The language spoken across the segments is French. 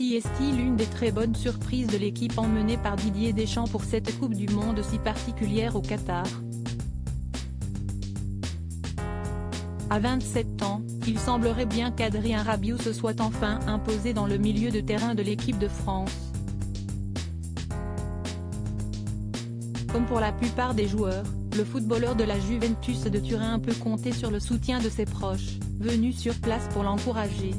Si est-il l'une des très bonnes surprises de l'équipe emmenée par Didier Deschamps pour cette Coupe du Monde si particulière au Qatar. À 27 ans, il semblerait bien qu'Adrien Rabiot se soit enfin imposé dans le milieu de terrain de l'équipe de France. Comme pour la plupart des joueurs, le footballeur de la Juventus de Turin peut compter sur le soutien de ses proches, venus sur place pour l'encourager.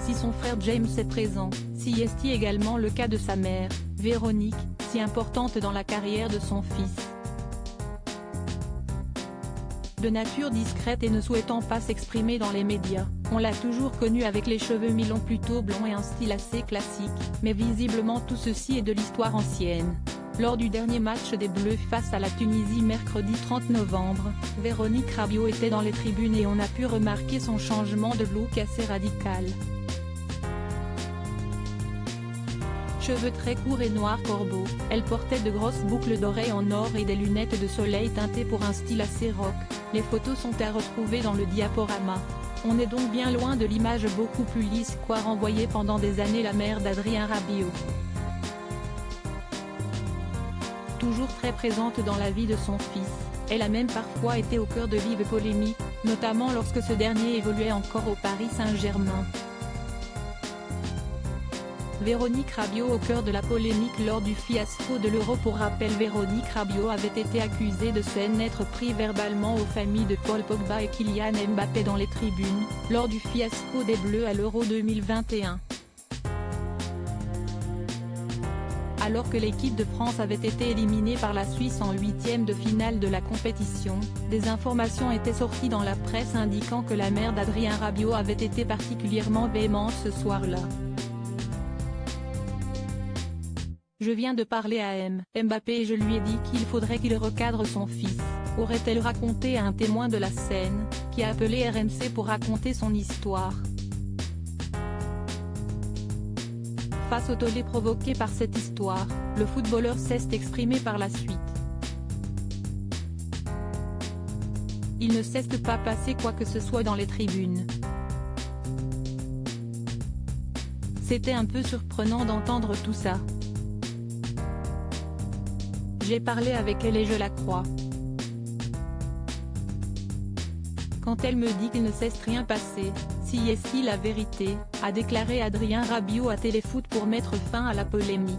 Si son frère James est présent, si est également le cas de sa mère, Véronique, si importante dans la carrière de son fils. De nature discrète et ne souhaitant pas s'exprimer dans les médias, on l'a toujours connue avec les cheveux mi-longs plutôt blonds et un style assez classique, mais visiblement tout ceci est de l'histoire ancienne. Lors du dernier match des Bleus face à la Tunisie mercredi 30 novembre, Véronique Rabiot était dans les tribunes et on a pu remarquer son changement de look assez radical. Cheveux très courts et noirs corbeaux, elle portait de grosses boucles d'oreilles en or et des lunettes de soleil teintées pour un style assez rock. Les photos sont à retrouver dans le diaporama. On est donc bien loin de l'image beaucoup plus lisse qu'a renvoyée pendant des années la mère d'Adrien Rabiot. Toujours très présente dans la vie de son fils, elle a même parfois été au cœur de vives polémiques, notamment lorsque ce dernier évoluait encore au Paris Saint-Germain. Véronique Rabiot au cœur de la polémique lors du fiasco de l'Euro. Pour rappel, Véronique Rabiot avait été accusée de s'en être pris verbalement aux familles de Paul Pogba et Kylian Mbappé dans les tribunes, lors du fiasco des Bleus à l'Euro 2021. Alors que l'équipe de France avait été éliminée par la Suisse en huitième de finale de la compétition, des informations étaient sorties dans la presse indiquant que la mère d'Adrien Rabiot avait été particulièrement véhémente ce soir-là. Je viens de parler à Mbappé et je lui ai dit qu'il faudrait qu'il recadre son fils, aurait-elle raconté à un témoin de la scène, qui a appelé RMC pour raconter son histoire. Face au tollé provoqué par cette histoire, le footballeur s'est exprimé par la suite. Il ne s'est pas passé quoi que ce soit dans les tribunes. C'était un peu surprenant d'entendre tout ça. J'ai parlé avec elle et je la crois. Quand elle me dit qu'il ne s'est rien passé, si est-ce la vérité, a déclaré Adrien Rabiot à Téléfoot pour mettre fin à la polémique.